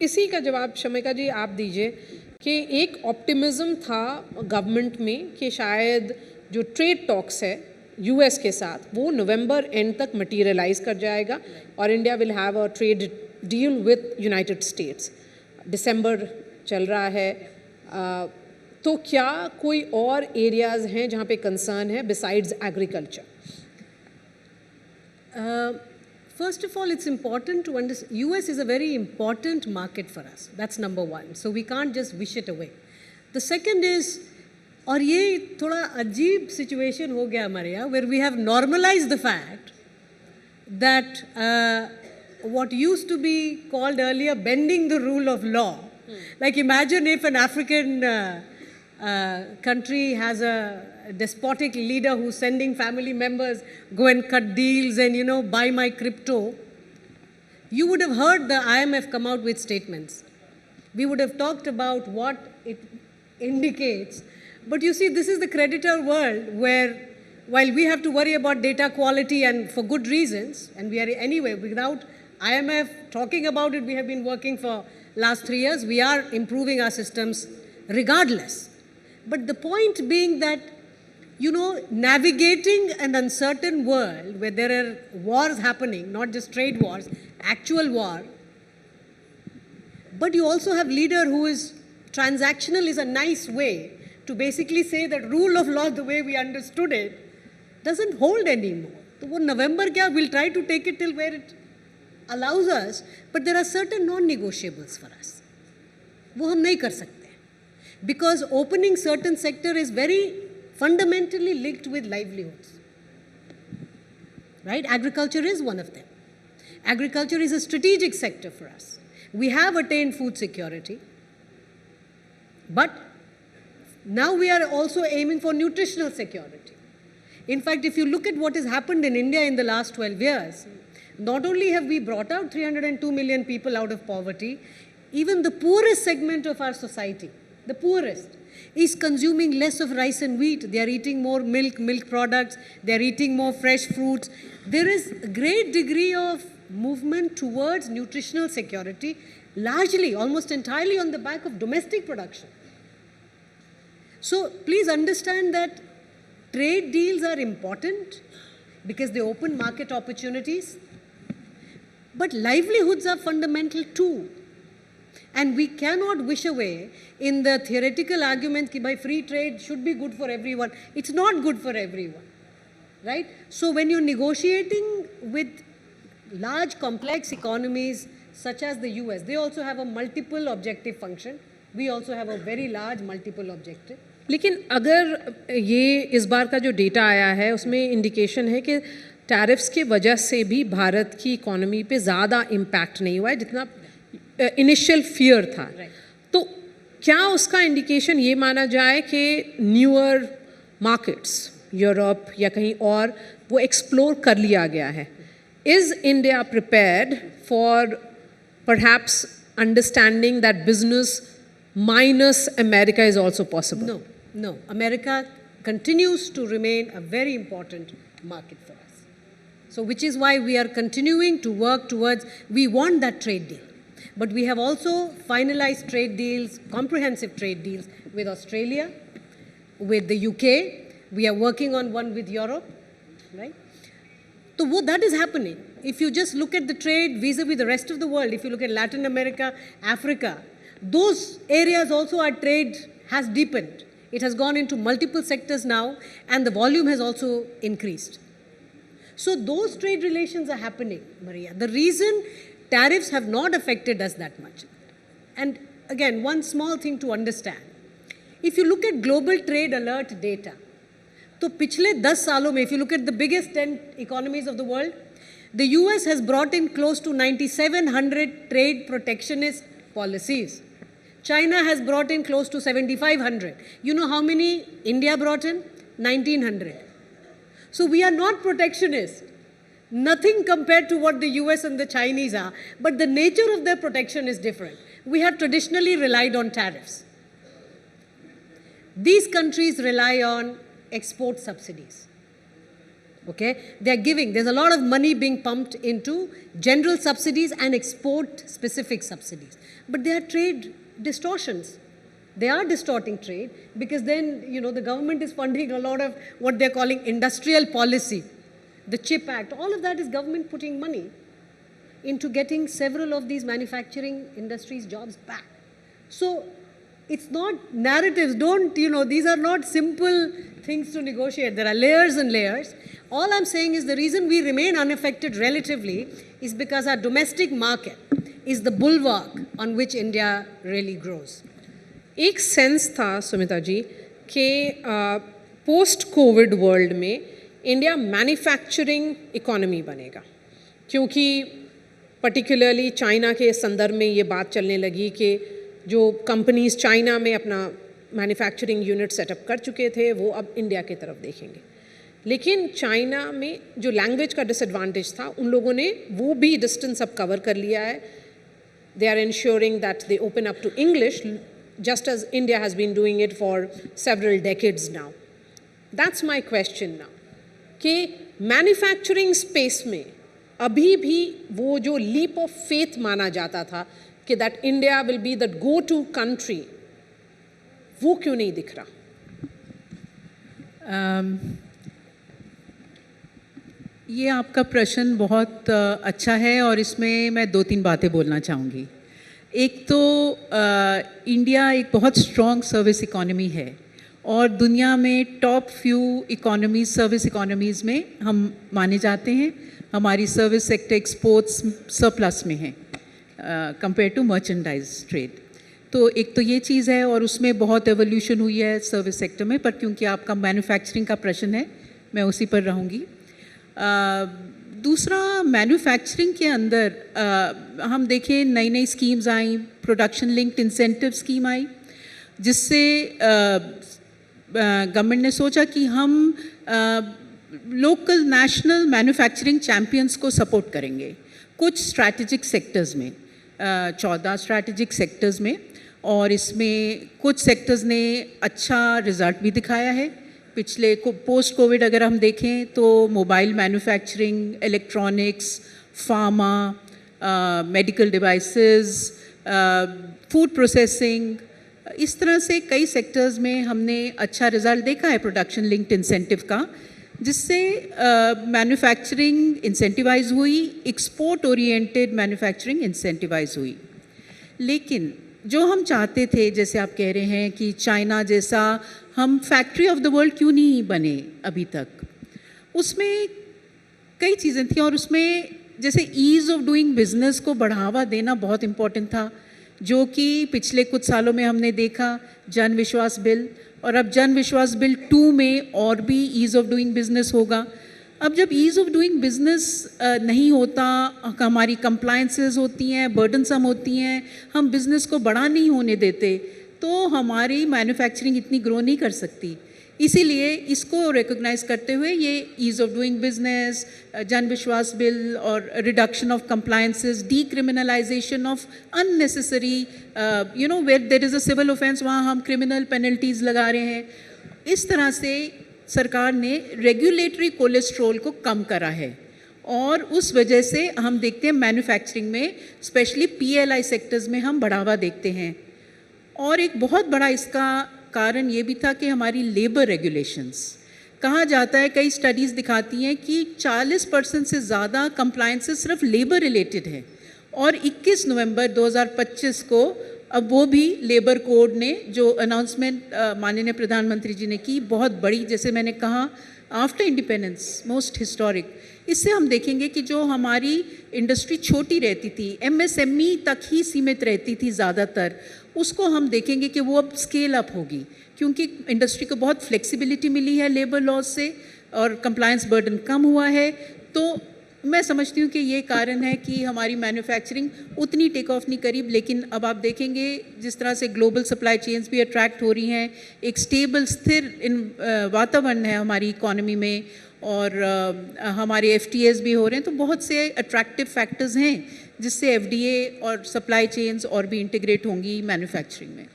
इसी का जवाब शमिका जी आप दीजिए कि एक ऑप्टिमिज्म था गवर्नमेंट में कि शायद जो ट्रेड टॉक्स है यूएस के साथ वो नवंबर एंड तक मटीरियलाइज कर जाएगा और India will have a trade deal with United States. दिसंबर चल रहा है, तो क्या कोई और एरियाज हैं जहाँ पे कंसर्न है besides agriculture? First of all, it's important to understand, US is a very important market for us. That's number one. So we can't just wish it away. The second is, और ये थोड़ा अजीब situation हो गया हमारे यहाँ, where we have normalized the fact that what used to be called earlier bending the rule of law. Like imagine if an African country has a despotic leader who's sending family members, go and cut deals and, you know, buy my crypto. You would have heard the IMF come out with statements. We would have talked about what it indicates. But you see, this is the creditor world where, while we have to worry about data quality and for good reasons, and we are anyway, without IMF talking about it, we have been working for last 3 years, we are improving our systems regardless. But the point being that, you know, navigating an uncertain world where there are wars happening, not just trade wars, actual war, but you also have leader who is transactional is a nice way to basically say that rule of law, the way we understood it, doesn't hold anymore. So November kya, we'll try to take it till where it allows us, but there are certain non-negotiables for us. वो हम नहीं कर सकते. Because opening certain sector is very fundamentally linked with livelihoods. Right? Agriculture is one of them. Agriculture is a strategic sector for us. We have attained food security, but now we are also aiming for nutritional security. In fact, if you look at what has happened in India in the last 12 years, not only have we brought out 302 million people out of poverty, even the poorest segment of our society, the poorest, is consuming less of rice and wheat. They are eating more milk products, they are eating more fresh fruits. There is a great degree of movement towards nutritional security, largely, almost entirely on the back of domestic production. So please understand that trade deals are important because they open market opportunities, but livelihoods are fundamental too. And we cannot wish away in the theoretical argument that by free trade should be good for everyone. It's not good for everyone, right? So when you're negotiating with large complex economies such as the US, they also have a multiple objective function. We also have a very large multiple objective. लेकिन अगर ये इस बार का जो data आया है उसमें indication है कि टैरिफ्स की वजह से भी भारत की इकोनॉमी पे ज़्यादा इम्पैक्ट नहीं हुआ है जितना इनिशियल फियर था. तो क्या उसका इंडिकेशन ये माना जाए कि न्यूअर मार्केट्स यूरोप या कहीं और वो एक्सप्लोर कर लिया गया है? Is India prepared for perhaps understanding that business minus America is also possible? No. America continues to remain a very important market for us. So which is why we are continuing to work towards, we want that trade deal. But we have also finalized trade deals, comprehensive trade deals with Australia, with the UK. We are working on one with Europe, right? So what that is happening. If you just look at the trade vis-a-vis the rest of the world, if you look at Latin America, Africa, those areas also our trade has deepened. It has gone into multiple sectors now and the volume has also increased. So those trade relations are happening, Maria. The reason tariffs have not affected us that much. And again, one small thing to understand. If you look at global trade alert data, तो पिछले 10 सालों में, if you look at the biggest 10 economies of the world, the US has brought in close to 9,700 trade protectionist policies. China has brought in close to 7,500. You know how many India brought in? 1,900. So we are not protectionist. Nothing compared to what the US and the Chinese are, but the nature of their protection is different. We have traditionally relied on tariffs. These countries rely on export subsidies. Okay, they are giving, there's a lot of money being pumped into general subsidies and export specific subsidies, but they are trade distortions. They are distorting trade, because then, you know, the government is funding a lot of what they're calling industrial policy, the CHIP Act, all of that is government putting money into getting several of these manufacturing industries jobs back. So it's not narratives, don't, you know, these are not simple things to negotiate. There are layers and layers. All I'm saying is the reason we remain unaffected relatively is because our domestic market is the bulwark on which India really grows. एक sense था सुमिता जी कि post Covid world में India manufacturing economy बनेगा, क्योंकि particularly China के संदर्भ में ये बात चलने लगी कि जो कंपनीज चाइना में अपना मैन्युफैक्चरिंग यूनिट सेटअप कर चुके थे वो अब इंडिया की तरफ देखेंगे। लेकिन चाइना में जो लैंग्वेज का डिसएडवांटेज था, उन लोगों ने वो भी डिस्टेंस अब कवर कर लिया है। They are insuring that they open up to English, just as India has been doing it for several decades now. That's my question now, कि मैन्युफैक्चरिंग स्पेस में अभी भी वो जो लीप ऑफ फेथ माना जाता था कि that India will be that go to country, वो क्यों नहीं दिख रहा? ये आपका प्रश्न बहुत अच्छा है और इसमें मैं 2-3 बातें बोलना चाहूँगी। एक तो इंडिया एक बहुत स्ट्रॉन्ग सर्विस इकोनॉमी है और दुनिया में top few economies, service economies में हम माने जाते हैं। हमारी सर्विस सेक्टर एक्सपोर्ट्स सरप्लस में है कंपेयर टू मर्चेंडाइज ट्रेड। तो एक तो ये चीज़ है और उसमें बहुत एवोल्यूशन हुई है सर्विस सेक्टर में, पर क्योंकि आपका मैन्युफैक्चरिंग का प्रश्न है मैं उसी पर रहूँगी। दूसरा, मैन्युफैक्चरिंग के अंदर हम देखें नई नई स्कीम्स आई, प्रोडक्शन लिंक्ड इंसेंटिव स्कीम आई, जिससे गवर्नमेंट ने सोचा कि हम लोकल नेशनल मैन्युफैक्चरिंग चैम्पियंस को सपोर्ट करेंगे कुछ स्ट्रैटेजिक सेक्टर्स में, 14 स्ट्रैटेजिक सेक्टर्स में, और इसमें कुछ सेक्टर्स ने अच्छा रिजल्ट भी दिखाया है। पिछले पोस्ट कोविड अगर हम देखें तो mobile manufacturing, electronics, pharma, medical devices, food processing, इस तरह से कई सेक्टर्स में हमने अच्छा रिजल्ट देखा है प्रोडक्शन लिंक्ड इंसेंटिव का, जिससे मैन्युफैक्चरिंग इंसेंटिवाइज हुई, एक्सपोर्ट ओरिएंटेड मैन्युफैक्चरिंग इंसेंटिवाइज हुई। लेकिन जो हम चाहते थे, जैसे आप कह रहे हैं कि चाइना जैसा हम फैक्ट्री ऑफ द वर्ल्ड क्यों नहीं बने अभी तक, उसमें कई चीज़ें थी और उसमें जैसे ईज़ ऑफ डूइंग बिजनेस को बढ़ावा देना बहुत इम्पोर्टेंट था, जो कि पिछले कुछ सालों में हमने देखा जन विश्वास बिल, और अब जन विश्वास बिल 2 में और भी ईज़ ऑफ डूइंग बिजनेस होगा। अब जब ईज़ ऑफ डूइंग बिजनेस नहीं होता, हमारी कंप्लायंसेस होती हैं, बर्डनसम होती हैं, हम बिज़नेस को बड़ा नहीं होने देते, तो हमारी मैन्युफैक्चरिंग इतनी ग्रो नहीं कर सकती। इसीलिए इसको रिकॉग्नाइज करते हुए ये ईज़ ऑफ डूइंग बिजनेस, जन विश्वास बिल और reduction of compliances, decriminalisation of unnecessary, where there is a civil offence वहाँ हम क्रिमिनल पेनल्टीज़ लगा रहे हैं। इस तरह से सरकार ने रेगुलेटरी कोलेस्ट्रोल को कम करा है और उस वजह से हम देखते हैं मैन्युफैक्चरिंग में, स्पेशली PLI सेक्टर्स में हम बढ़ावा देखते हैं। और एक बहुत बड़ा इसका कारण ये भी था कि हमारी लेबर रेगुलेशंस, कहा जाता है, कई स्टडीज़ दिखाती हैं कि 40% से ज़्यादा कंप्लायंसेस सिर्फ लेबर रिलेटेड है, और 21 नवंबर 2025 को अब वो भी लेबर कोड ने जो अनाउंसमेंट माननीय प्रधानमंत्री जी ने की, बहुत बड़ी, जैसे मैंने कहा आफ्टर इंडिपेंडेंस मोस्ट हिस्टोरिक। इससे हम देखेंगे कि जो हमारी इंडस्ट्री छोटी रहती थी, MSME तक ही सीमित रहती थी ज़्यादातर, उसको हम देखेंगे कि वो अब स्केल अप होगी, क्योंकि इंडस्ट्री को बहुत फ्लेक्सिबिलिटी मिली है लेबर लॉज से और कंप्लायंस बर्डन कम हुआ है। तो मैं समझती हूँ कि ये कारण है कि हमारी मैन्युफैक्चरिंग उतनी टेक ऑफ नहीं करी। लेकिन अब आप देखेंगे जिस तरह से ग्लोबल सप्लाई चेन्स भी अट्रैक्ट हो रही हैं, एक स्टेबल स्थिर वातावरण है हमारी इकोनॉमी में, और हमारे FTAs भी हो रहे हैं, तो बहुत से अट्रैक्टिव फैक्टर्स हैं जिससे FDA और सप्लाई चेन्स और भी इंटीग्रेट होंगी मैन्युफैक्चरिंग में।